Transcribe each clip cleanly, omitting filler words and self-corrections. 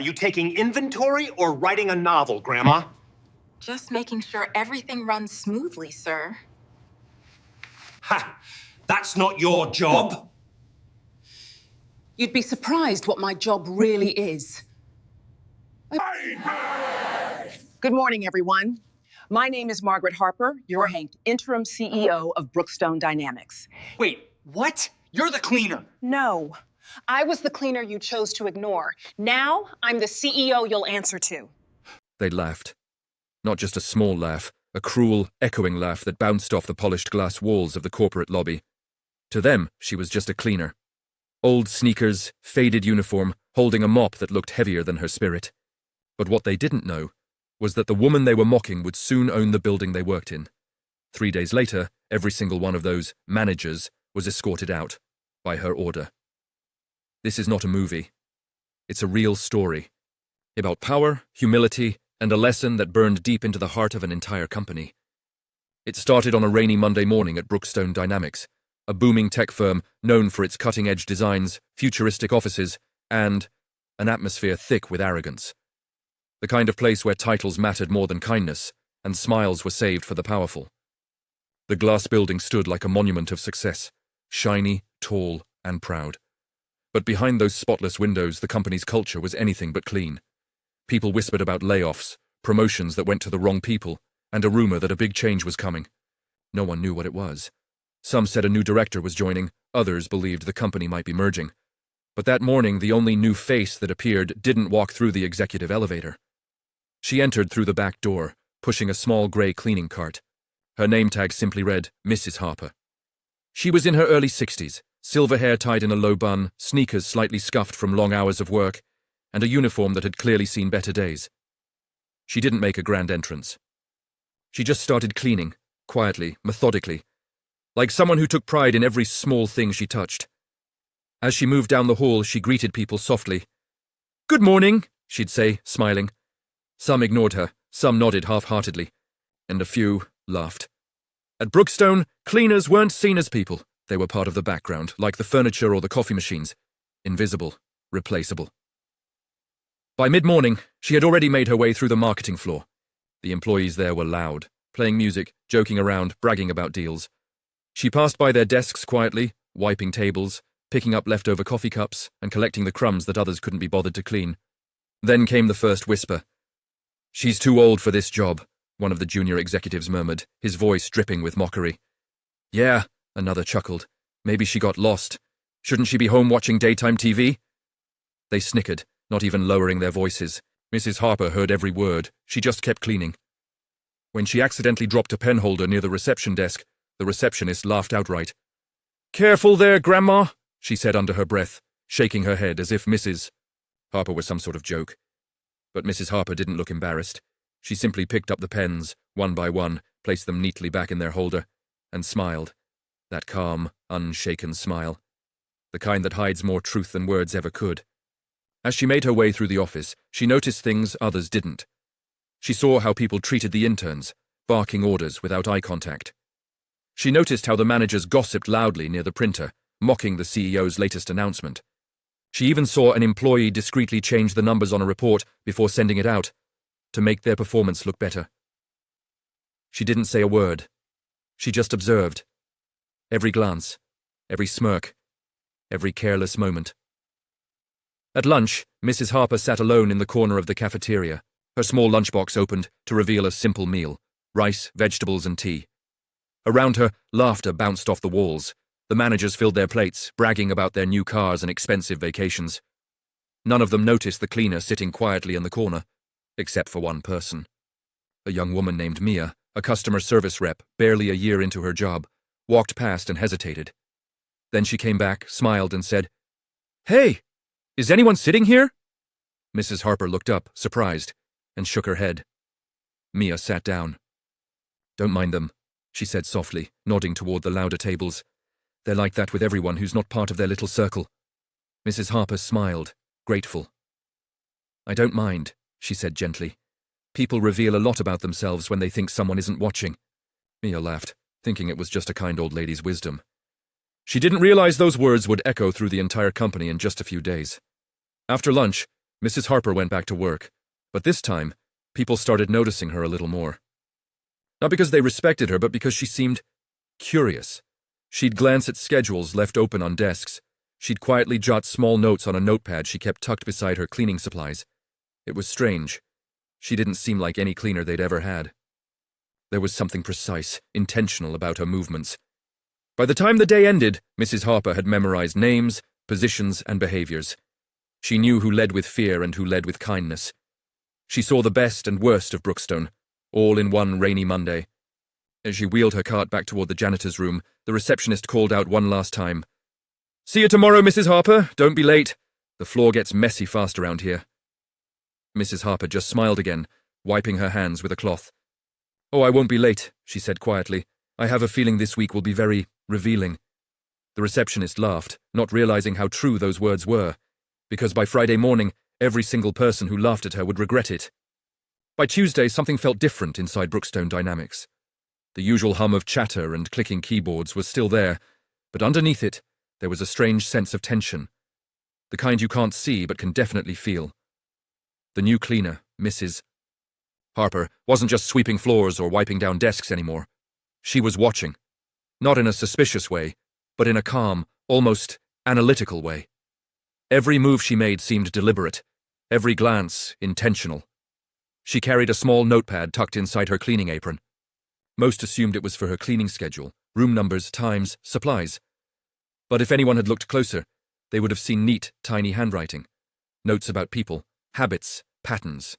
Are you taking inventory or writing a novel, Grandma? Just making sure everything runs smoothly, sir. Ha! That's not your job! You'd be surprised what my job really is. Good morning, everyone. My name is Margaret Harper, your interim CEO of Brookstone Dynamics. Wait, what? You're the cleaner. No, I was the cleaner you chose to ignore. Now, I'm the CEO you'll answer to. They laughed. Not just a small laugh, a cruel, echoing laugh that bounced off the polished glass walls of the corporate lobby. To them, she was just a cleaner. Old sneakers, faded uniform, holding a mop that looked heavier than her spirit. But what they didn't know was that the woman they were mocking would soon own the building they worked in. 3 days later, every single one of those managers was escorted out by her order. This is not a movie. It's a real story about power, humility, and a lesson that burned deep into the heart of an entire company. It started on a rainy Monday morning at Brookstone Dynamics, a booming tech firm known for its cutting-edge designs, futuristic offices, and an atmosphere thick with arrogance. The kind of place where titles mattered more than kindness, and smiles were saved for the powerful. The glass building stood like a monument of success, shiny, tall, and proud. But behind those spotless windows, the company's culture was anything but clean. People whispered about layoffs, promotions that went to the wrong people, and a rumor that a big change was coming. No one knew what it was. Some said a new director was joining, others believed the company might be merging. But that morning, the only new face that appeared didn't walk through the executive elevator. She entered through the back door, pushing a small grey cleaning cart. Her name tag simply read, Mrs. Harper. She was in her early 60s, silver hair tied in a low bun, sneakers slightly scuffed from long hours of work, and a uniform that had clearly seen better days. She didn't make a grand entrance. She just started cleaning, quietly, methodically, like someone who took pride in every small thing she touched. As she moved down the hall, she greeted people softly. "Good morning," she'd say, smiling. Some ignored her, some nodded half-heartedly, and a few laughed. At Brookstone, cleaners weren't seen as people. They were part of the background, like the furniture or the coffee machines. Invisible, replaceable. By mid-morning, she had already made her way through the marketing floor. The employees there were loud, playing music, joking around, bragging about deals. She passed by their desks quietly, wiping tables, picking up leftover coffee cups, and collecting the crumbs that others couldn't be bothered to clean. Then came the first whisper. "She's too old for this job," one of the junior executives murmured, his voice dripping with mockery. "Yeah," another chuckled. "Maybe she got lost. Shouldn't she be home watching daytime TV?" They snickered, not even lowering their voices. Mrs. Harper heard every word. She just kept cleaning. When she accidentally dropped a pen holder near the reception desk, the receptionist laughed outright. "Careful there, Grandma," she said under her breath, shaking her head as if Mrs. Harper was some sort of joke. But Mrs. Harper didn't look embarrassed. She simply picked up the pens, one by one, placed them neatly back in their holder, and smiled. That calm, unshaken smile. The kind that hides more truth than words ever could. As she made her way through the office, she noticed things others didn't. She saw how people treated the interns, barking orders without eye contact. She noticed how the managers gossiped loudly near the printer, mocking the CEO's latest announcement. She even saw an employee discreetly change the numbers on a report before sending it out, to make their performance look better. She didn't say a word. She just observed. Every glance, every smirk, every careless moment. At lunch, Mrs. Harper sat alone in the corner of the cafeteria, her small lunchbox opened to reveal a simple meal, rice, vegetables, and tea. Around her, laughter bounced off the walls. The managers filled their plates, bragging about their new cars and expensive vacations. None of them noticed the cleaner sitting quietly in the corner, except for one person. A young woman named Mia, a customer service rep, barely a year into her job, walked past and hesitated. Then she came back, smiled, and said, "Hey, is anyone sitting here?" Mrs. Harper looked up, surprised, and shook her head. Mia sat down. "Don't mind them," she said softly, nodding toward the louder tables. "They're like that with everyone who's not part of their little circle." Mrs. Harper smiled, grateful. "I don't mind," she said gently. "People reveal a lot about themselves when they think someone isn't watching." Mia laughed, thinking it was just a kind old lady's wisdom. She didn't realize those words would echo through the entire company in just a few days. After lunch, Mrs. Harper went back to work, but this time, people started noticing her a little more. Not because they respected her, but because she seemed curious. She'd glance at schedules left open on desks. She'd quietly jot small notes on a notepad she kept tucked beside her cleaning supplies. It was strange. She didn't seem like any cleaner they'd ever had. There was something precise, intentional about her movements. By the time the day ended, Mrs. Harper had memorized names, positions, and behaviors. She knew who led with fear and who led with kindness. She saw the best and worst of Brookstone, all in one rainy Monday. As she wheeled her cart back toward the janitor's room, the receptionist called out one last time. "See you tomorrow, Mrs. Harper. Don't be late. The floor gets messy fast around here." Mrs. Harper just smiled again, wiping her hands with a cloth. "Oh, I won't be late," she said quietly. "I have a feeling this week will be very revealing." The receptionist laughed, not realizing how true those words were, because by Friday morning, every single person who laughed at her would regret it. By Tuesday, something felt different inside Brookstone Dynamics. The usual hum of chatter and clicking keyboards was still there, but underneath it, there was a strange sense of tension. The kind you can't see but can definitely feel. The new cleaner, Mrs. Harper, wasn't just sweeping floors or wiping down desks anymore. She was watching. Not in a suspicious way, but in a calm, almost analytical way. Every move she made seemed deliberate, every glance intentional. She carried a small notepad tucked inside her cleaning apron. Most assumed it was for her cleaning schedule, room numbers, times, supplies. But if anyone had looked closer, they would have seen neat, tiny handwriting. Notes about people, habits, patterns.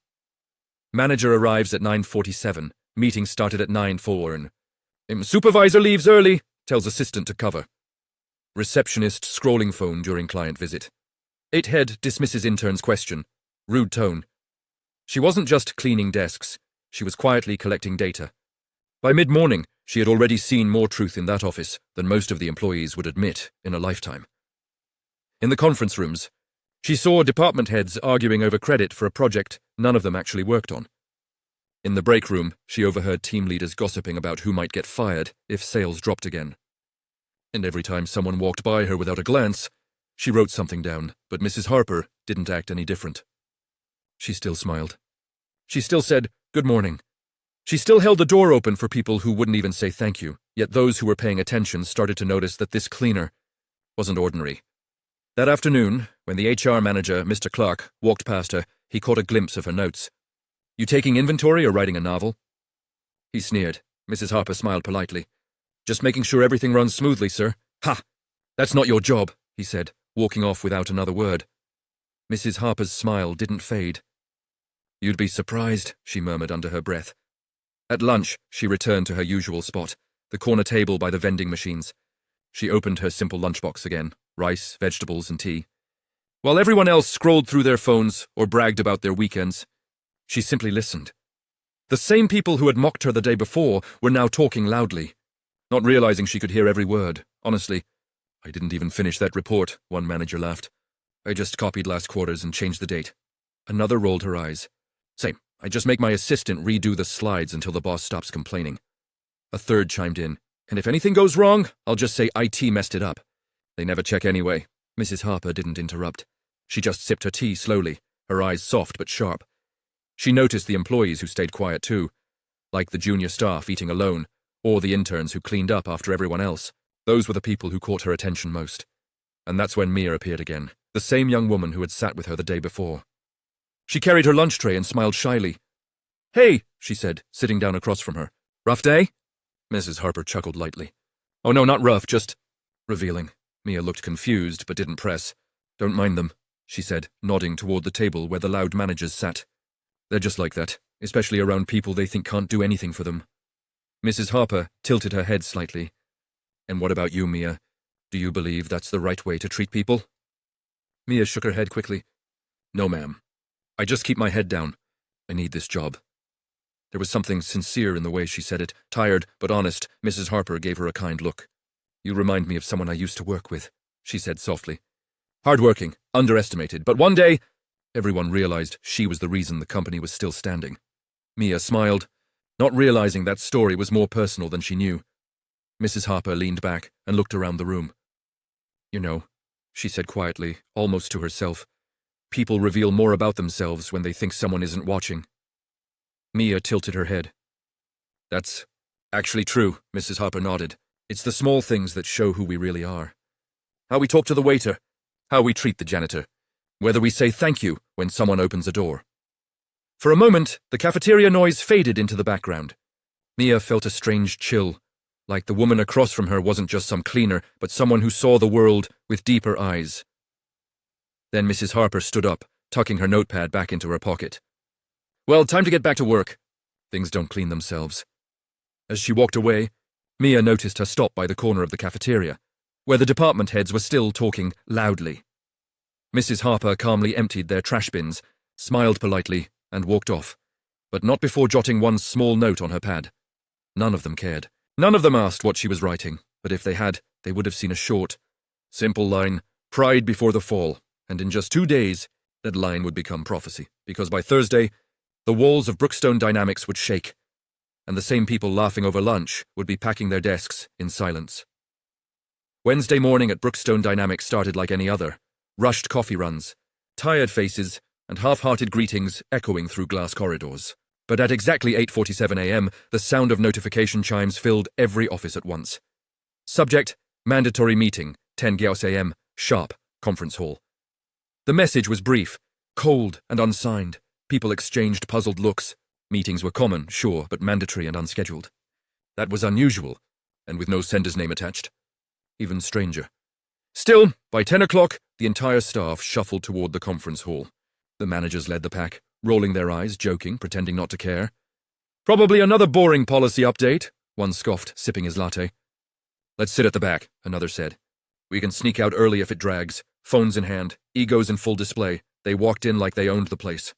Manager arrives at 9:47. Meeting started at 9:04. Supervisor leaves early, tells assistant to cover. Receptionist scrolling phone during client visit. 8-head dismisses intern's question. Rude tone. She wasn't just cleaning desks. She was quietly collecting data. By mid-morning, she had already seen more truth in that office than most of the employees would admit in a lifetime. In the conference rooms, she saw department heads arguing over credit for a project none of them actually worked on. In the break room, she overheard team leaders gossiping about who might get fired if sales dropped again. And every time someone walked by her without a glance, she wrote something down, but Mrs. Harper didn't act any different. She still smiled. She still said, "Good morning." She still held the door open for people who wouldn't even say thank you, yet those who were paying attention started to notice that this cleaner wasn't ordinary. That afternoon, when the HR manager, Mr. Clark, walked past her, he caught a glimpse of her notes. "You taking inventory or writing a novel?" He sneered. Mrs. Harper smiled politely. "Just making sure everything runs smoothly, sir." "Ha! That's not your job," he said, walking off without another word. Mrs. Harper's smile didn't fade. "You'd be surprised," she murmured under her breath. At lunch, she returned to her usual spot, the corner table by the vending machines. She opened her simple lunchbox again, rice, vegetables, and tea. While everyone else scrolled through their phones or bragged about their weekends, she simply listened. The same people who had mocked her the day before were now talking loudly, not realizing she could hear every word. "Honestly, I didn't even finish that report," one manager laughed. "I just copied last quarter's and changed the date." Another rolled her eyes. "Same. I just make my assistant redo the slides until the boss stops complaining." A third chimed in. "And if anything goes wrong, I'll just say IT messed it up. They never check anyway." Mrs. Harper didn't interrupt. She just sipped her tea slowly, her eyes soft but sharp. She noticed the employees who stayed quiet too, like the junior staff eating alone, or the interns who cleaned up after everyone else. Those were the people who caught her attention most. And that's when Mia appeared again, the same young woman who had sat with her the day before. She carried her lunch tray and smiled shyly. "Hey," she said, sitting down across from her. "Rough day?" Mrs. Harper chuckled lightly. "Oh no, not rough, just revealing." Mia looked confused, but didn't press. "Don't mind them," she said, nodding toward the table where the loud managers sat. "They're just like that, especially around people they think can't do anything for them." Mrs. Harper tilted her head slightly. "And what about you, Mia? Do you believe that's the right way to treat people?" Mia shook her head quickly. "No, ma'am. I just keep my head down. I need this job." There was something sincere in the way she said it. Tired, but honest, Mrs. Harper gave her a kind look. "You remind me of someone I used to work with," she said softly. "Hardworking, underestimated, but one day, everyone realized she was the reason the company was still standing." Mia smiled, not realizing that story was more personal than she knew. Mrs. Harper leaned back and looked around the room. "You know," she said quietly, almost to herself, People reveal more about themselves when they think someone isn't watching. Mia tilted her head. That's actually true, Mrs. Harper nodded. It's the small things that show who we really are. How we talk to the waiter, how we treat the janitor, whether we say thank you when someone opens a door. For a moment, the cafeteria noise faded into the background. Mia felt a strange chill, like the woman across from her wasn't just some cleaner, but someone who saw the world with deeper eyes. Then Mrs. Harper stood up, tucking her notepad back into her pocket. Well, time to get back to work. Things don't clean themselves. As she walked away, Mia noticed her stop by the corner of the cafeteria, where the department heads were still talking loudly. Mrs. Harper calmly emptied their trash bins, smiled politely, and walked off, but not before jotting one small note on her pad. None of them cared. None of them asked what she was writing, but if they had, they would have seen a short, simple line, pride before the fall, and in just 2 days, that line would become prophecy, because by Thursday, the walls of Brookstone Dynamics would shake, and the same people laughing over lunch would be packing their desks in silence. Wednesday morning at Brookstone Dynamics started like any other, rushed coffee runs, tired faces, and half-hearted greetings echoing through glass corridors. But at exactly 8:47 a.m., the sound of notification chimes filled every office at once. Subject, mandatory meeting, 10 a.m., sharp, conference hall. The message was brief, cold and unsigned. People exchanged puzzled looks. Meetings were common, sure, but mandatory and unscheduled. That was unusual, and with no sender's name attached. Even stranger. Still, by 10 o'clock, the entire staff shuffled toward the conference hall. The managers led the pack, rolling their eyes, joking, pretending not to care. Probably another boring policy update, one scoffed, sipping his latte. Let's sit at the back, another said. We can sneak out early if it drags. Phones in hand, egos in full display. They walked in like they owned the place.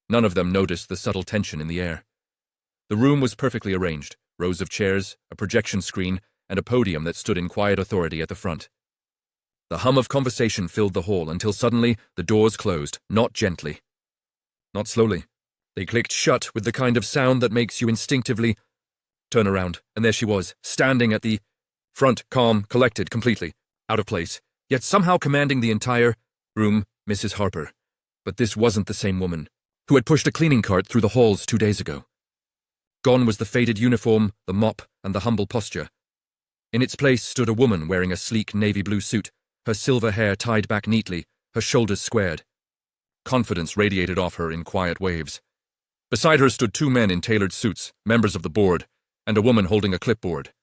None of them noticed the subtle tension in the air. The room was perfectly arranged, rows of chairs, a projection screen, and a podium that stood in quiet authority at the front. The hum of conversation filled the hall until suddenly the doors closed, not gently. Not slowly. They clicked shut with the kind of sound that makes you instinctively turn around, and there she was, standing at the front, calm, collected, completely out of place, yet somehow commanding the entire room, Mrs. Harper. But this wasn't the same woman who had pushed a cleaning cart through the halls 2 days ago. Gone was the faded uniform, the mop, and the humble posture. In its place stood a woman wearing a sleek navy blue suit, her silver hair tied back neatly, her shoulders squared. Confidence radiated off her in quiet waves. Beside her stood 2 men in tailored suits, members of the board, and a woman holding a clipboard.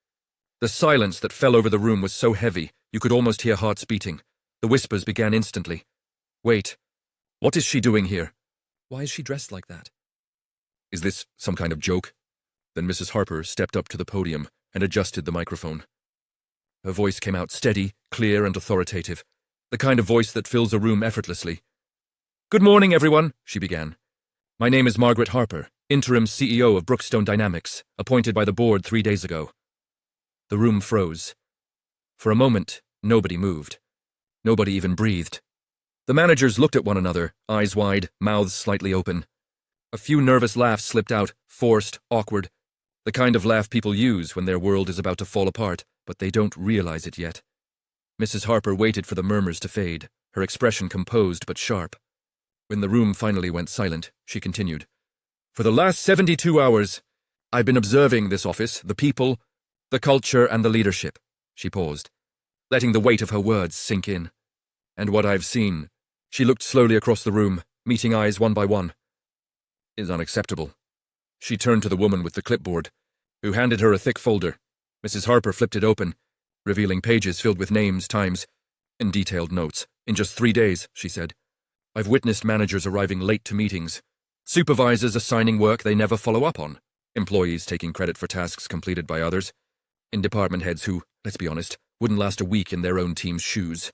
The silence that fell over the room was so heavy, you could almost hear hearts beating. The whispers began instantly. Wait, what is she doing here? Why is she dressed like that? Is this some kind of joke? Then Mrs. Harper stepped up to the podium and adjusted the microphone. Her voice came out steady, clear, and authoritative, the kind of voice that fills a room effortlessly. Good morning, everyone, she began. My name is Margaret Harper, interim CEO of Brookstone Dynamics, appointed by the board 3 days ago. The room froze. For a moment, nobody moved. Nobody even breathed. The managers looked at one another, eyes wide, mouths slightly open. A few nervous laughs slipped out, forced, awkward, the kind of laugh people use when their world is about to fall apart, but they don't realize it yet. Mrs. Harper waited for the murmurs to fade, her expression composed but sharp. When the room finally went silent, she continued. For the last 72 hours, I've been observing this office, the people, the culture, and the leadership. She paused, letting the weight of her words sink in. And what I've seen, she looked slowly across the room, meeting eyes one by one, is unacceptable. She turned to the woman with the clipboard, who handed her a thick folder. Mrs. Harper flipped it open, revealing pages filled with names, times, and detailed notes. In just 3 days, she said. I've witnessed managers arriving late to meetings, supervisors assigning work they never follow up on, employees taking credit for tasks completed by others, and department heads who, let's be honest, wouldn't last a week in their own team's shoes.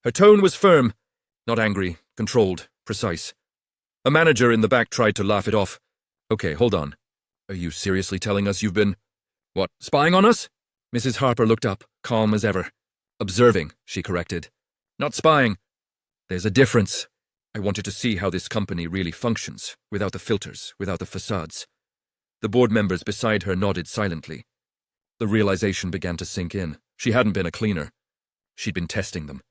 Her tone was firm, not angry, controlled, precise. A manager in the back tried to laugh it off. Okay, hold on. Are you seriously telling us you've been, what, spying on us? Mrs. Harper looked up, calm as ever. Observing, she corrected. Not spying. There's a difference. I wanted to see how this company really functions, without the filters, without the facades. The board members beside her nodded silently. The realization began to sink in. She hadn't been a cleaner. She'd been testing them.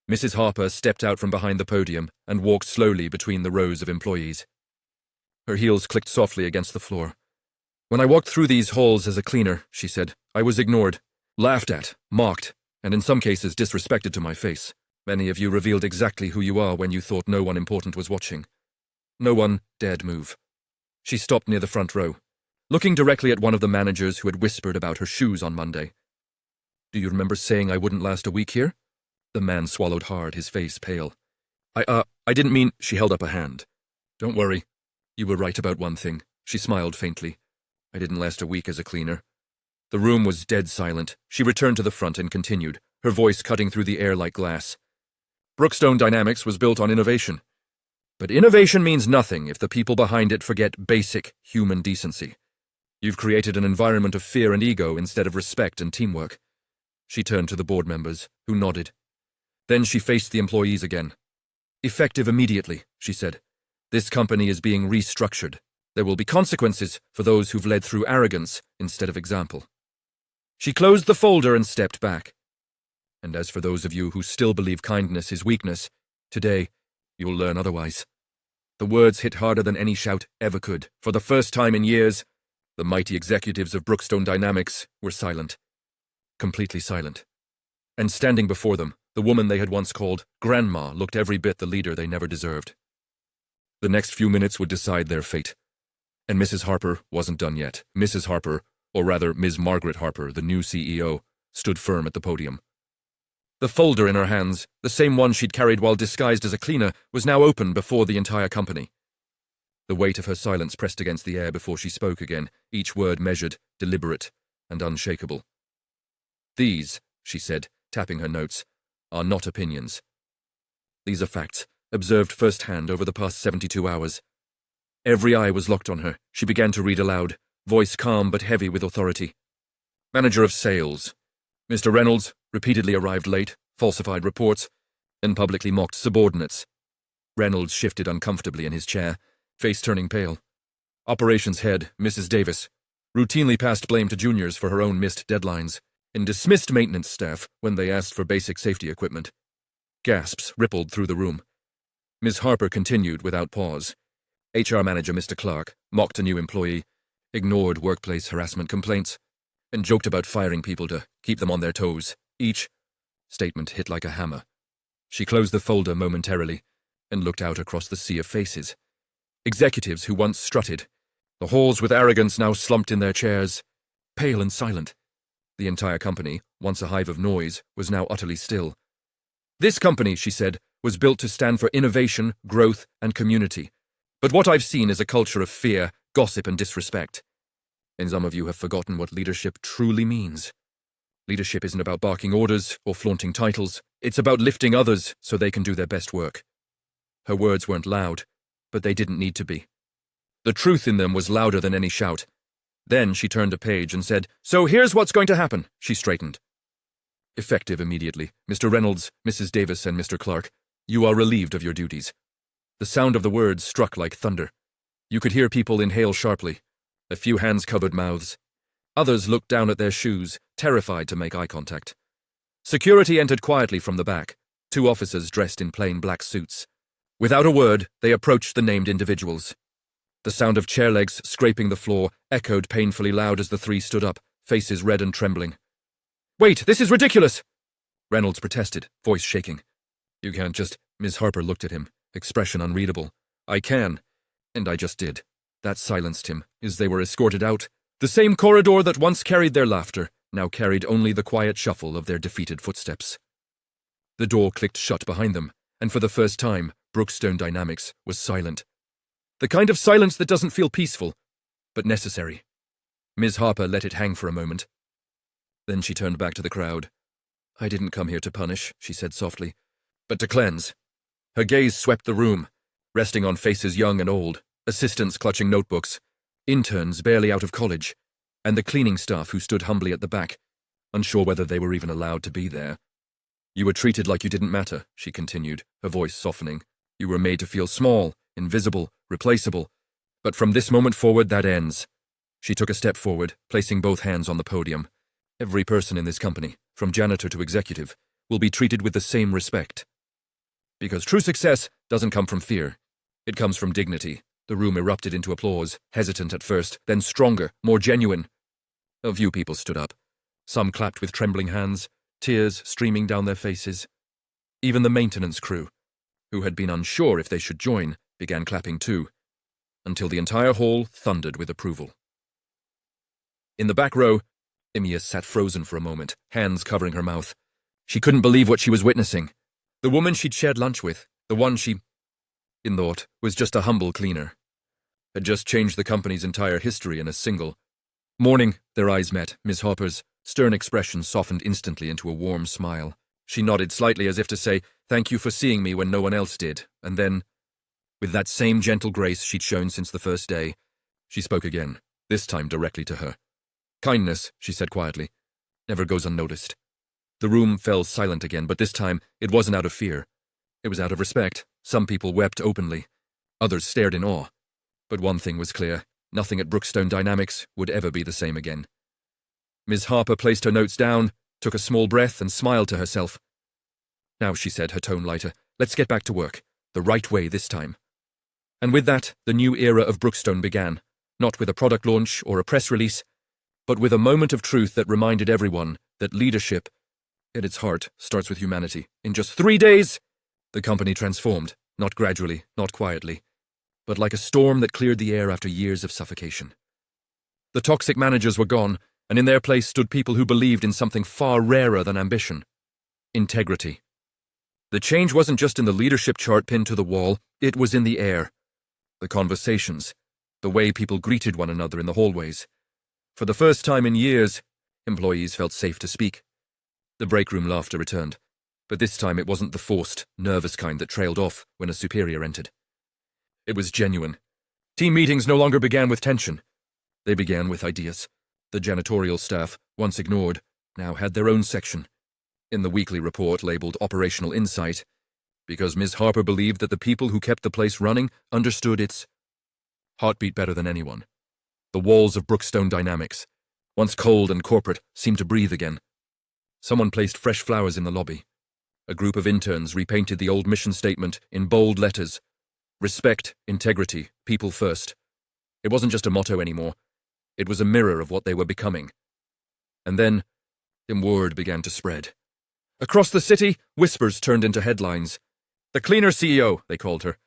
Mrs. Harper stepped out from behind the podium and walked slowly between the rows of employees. Her heels clicked softly against the floor. "When I walked through these halls as a cleaner," she said, "I was ignored, laughed at, mocked, and in some cases disrespected to my face. Many of you revealed exactly who you are when you thought no one important was watching. No one dared move." She stopped near the front row, looking directly at one of the managers who had whispered about her shoes on Monday. "Do you remember saying I wouldn't last a week here?" The man swallowed hard, his face pale. I didn't mean—" She held up a hand. "Don't worry. You were right about one thing." She smiled faintly. "I didn't last a week as a cleaner." The room was dead silent. She returned to the front and continued, her voice cutting through the air like glass. "Brookstone Dynamics was built on innovation. But innovation means nothing if the people behind it forget basic human decency. You've created an environment of fear and ego instead of respect and teamwork." She turned to the board members, who nodded. Then she faced the employees again. "Effective immediately," she said. "This company is being restructured. There will be consequences for those who've led through arrogance instead of example." She closed the folder and stepped back. "And as for those of you who still believe kindness is weakness, today you'll learn otherwise." The words hit harder than any shout ever could. For the first time in years, the mighty executives of Brookstone Dynamics were silent. Completely silent. And standing before them, the woman they had once called Grandma looked every bit the leader they never deserved. The next few minutes would decide their fate. And Mrs. Harper wasn't done yet. Mrs. Harper, or rather Ms. Margaret Harper, the new CEO, stood firm at the podium. The folder in her hands, the same one she'd carried while disguised as a cleaner, was now open before the entire company. The weight of her silence pressed against the air before she spoke again, each word measured, deliberate, and unshakable. "These," she said, tapping her notes, "are not opinions. These are facts, observed firsthand over the past 72 hours. Every eye was locked on her. She began to read aloud, voice calm but heavy with authority. Manager of sales. Mr. Reynolds repeatedly arrived late, falsified reports, and publicly mocked subordinates." Reynolds shifted uncomfortably in his chair, face turning pale. Operations head, Mrs. Davis, routinely passed blame to juniors for her own missed deadlines, and dismissed maintenance staff when they asked for basic safety equipment. Gasps rippled through the room. Ms. Harper continued without pause. HR manager Mr. Clark mocked a new employee, ignored workplace harassment complaints, and joked about firing people to keep them on their toes. Each statement hit like a hammer. She closed the folder momentarily and looked out across the sea of faces. Executives who once strutted, the halls with arrogance now slumped in their chairs, pale and silent. The entire company, once a hive of noise, was now utterly still. "This company," she said, "was built to stand for innovation, growth, and community. But what I've seen is a culture of fear, gossip, and disrespect. And some of you have forgotten what leadership truly means. Leadership isn't about barking orders or flaunting titles. It's about lifting others so they can do their best work." Her words weren't loud, but they didn't need to be. The truth in them was louder than any shout. Then she turned a page and said, "So here's what's going to happen." She straightened. "Effective immediately. Mr. Reynolds, Mrs. Davis, and Mr. Clark, you are relieved of your duties." The sound of the words struck like thunder. You could hear people inhale sharply. A few hands covered mouths. Others looked down at their shoes, terrified to make eye contact. Security entered quietly from the back, 2 officers dressed in plain black suits. Without a word, they approached the named individuals. The sound of chair legs scraping the floor echoed painfully loud as the 3 stood up, faces red and trembling. "Wait, this is ridiculous!" Reynolds protested, voice shaking. "You can't just—" Ms. Harper looked at him, expression unreadable. "I can, and I just did." That silenced him, as they were escorted out. The same corridor that once carried their laughter now carried only the quiet shuffle of their defeated footsteps. The door clicked shut behind them, and for the first time, Brookstone Dynamics was silent. The kind of silence that doesn't feel peaceful, but necessary. Ms. Harper let it hang for a moment. Then she turned back to the crowd. "I didn't come here to punish," she said softly, "but to cleanse." Her gaze swept the room, resting on faces young and old, assistants clutching notebooks, interns barely out of college, and the cleaning staff who stood humbly at the back, unsure whether they were even allowed to be there. "You were treated like you didn't matter," she continued, her voice softening. "You were made to feel small, invisible, replaceable. But from this moment forward, that ends." She took a step forward, placing both hands on the podium. "Every person in this company, from janitor to executive, will be treated with the same respect, Because true success doesn't come from fear. It comes from dignity. The room erupted into applause, hesitant at first, then stronger, more genuine. A few people stood up. Some clapped with trembling hands, tears streaming down their faces. Even the maintenance crew, who had been unsure if they should join, began clapping too, until the entire hall thundered with approval. In the back row, Emia sat frozen for a moment, hands covering her mouth. She couldn't believe what she was witnessing. The woman she'd shared lunch with, the one she, in thought, was just a humble cleaner, had just changed the company's entire history in a single morning. Their eyes met. Miss Harper's stern expression softened instantly into a warm smile. She nodded slightly as if to say, "Thank you for seeing me when no one else did," and then, with that same gentle grace she'd shown since the first day, she spoke again, this time directly to her. "Kindness," she said quietly, "never goes unnoticed." The room fell silent again, but this time it wasn't out of fear. It was out of respect. Some people wept openly. Others stared in awe. But one thing was clear. Nothing at Brookstone Dynamics would ever be the same again. Ms. Harper placed her notes down, took a small breath, and smiled to herself. "Now," she said, her tone lighter, "let's get back to work. The right way this time." And with that, the new era of Brookstone began, not with a product launch or a press release, but with a moment of truth that reminded everyone that leadership, at its heart, starts with humanity. In just 3 days, the company transformed, not gradually, not quietly, but like a storm that cleared the air after years of suffocation. The toxic managers were gone, and in their place stood people who believed in something far rarer than ambition: integrity. The change wasn't just in the leadership chart pinned to the wall, it was in the air. The conversations, the way people greeted one another in the hallways. For the first time in years, employees felt safe to speak. The break room laughter returned, but this time it wasn't the forced, nervous kind that trailed off when a superior entered. It was genuine. Team meetings no longer began with tension. They began with ideas. The janitorial staff, once ignored, now had their own section. In the weekly report labeled Operational Insight, because Ms. Harper believed that the people who kept the place running understood its heartbeat better than anyone. The walls of Brookstone Dynamics, once cold and corporate, seemed to breathe again. Someone placed fresh flowers in the lobby. A group of interns repainted the old mission statement in bold letters. Respect, integrity, people first. It wasn't just a motto anymore. It was a mirror of what they were becoming. And then, word began to spread. Across the city, whispers turned into headlines. The cleaner CEO, they called her,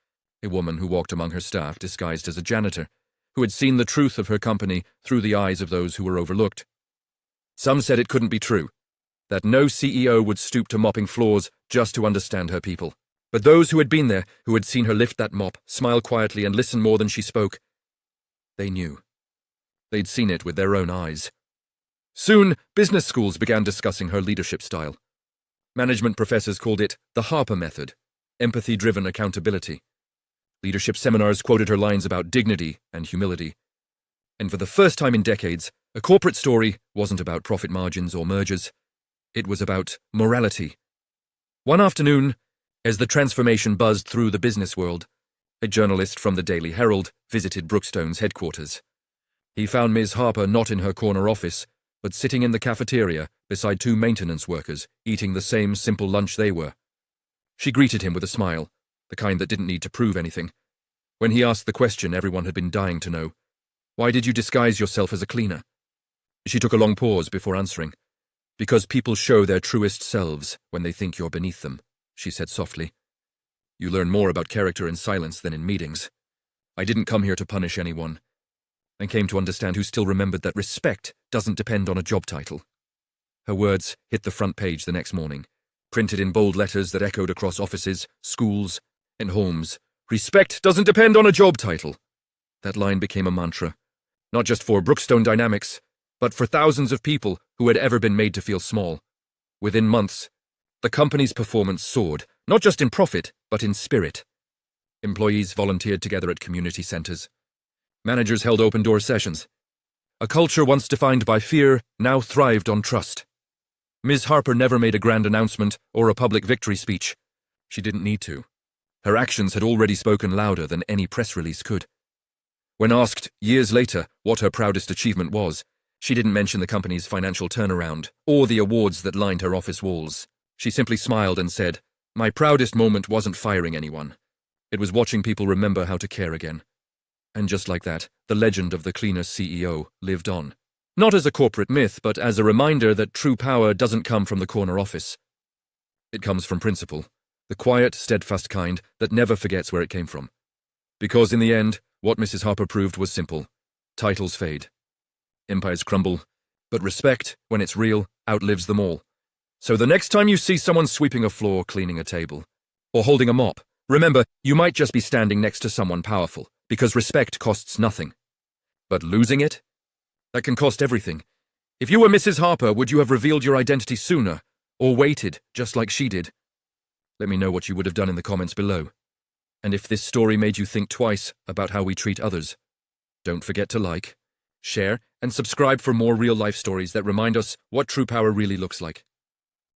a woman who walked among her staff disguised as a janitor, who had seen the truth of her company through the eyes of those who were overlooked. Some said it couldn't be true, that no CEO would stoop to mopping floors just to understand her people. But those who had been there, who had seen her lift that mop, smile quietly and listen more than she spoke, they knew. They'd seen it with their own eyes. Soon, business schools began discussing her leadership style. Management professors called it the Harper method, empathy-driven accountability. Leadership seminars quoted her lines about dignity and humility. And for the first time in decades, a corporate story wasn't about profit margins or mergers. It was about morality. One afternoon, as the transformation buzzed through the business world, a journalist from the Daily Herald visited Brookstone's headquarters. He found Ms. Harper not in her corner office, but sitting in the cafeteria beside 2 maintenance workers, eating the same simple lunch they were. She greeted him with a smile, the kind that didn't need to prove anything. When he asked the question everyone had been dying to know, "Why did you disguise yourself as a cleaner?" She took a long pause before answering. "Because people show their truest selves when they think you're beneath them," she said softly. "You learn more about character in silence than in meetings. I didn't come here to punish anyone, and came to understand who still remembered that respect doesn't depend on a job title." Her words hit the front page the next morning, printed in bold letters that echoed across offices, schools, and homes. Respect doesn't depend on a job title. That line became a mantra, not just for Brookstone Dynamics, but for thousands of people who had ever been made to feel small. Within months, the company's performance soared, not just in profit, but in spirit. Employees volunteered together at community centers. Managers held open-door sessions. A culture once defined by fear now thrived on trust. Ms. Harper never made a grand announcement or a public victory speech. She didn't need to. Her actions had already spoken louder than any press release could. When asked, years later, what her proudest achievement was, she didn't mention the company's financial turnaround or the awards that lined her office walls. She simply smiled and said, My proudest moment wasn't firing anyone. It was watching people remember how to care again. And just like that, the legend of the cleaner CEO lived on. Not as a corporate myth, but as a reminder that true power doesn't come from the corner office. It comes from principle, the quiet, steadfast kind that never forgets where it came from. Because in the end, what Mrs. Harper proved was simple. Titles fade. Empires crumble. But respect, when it's real, outlives them all. So the next time you see someone sweeping a floor, cleaning a table, or holding a mop, remember, you might just be standing next to someone powerful, because respect costs nothing. But losing it? That can cost everything. If you were Mrs. Harper, would you have revealed your identity sooner, or waited, just like she did? Let me know what you would have done in the comments below. And if this story made you think twice about how we treat others, don't forget to like, share, and subscribe for more real-life stories that remind us what true power really looks like.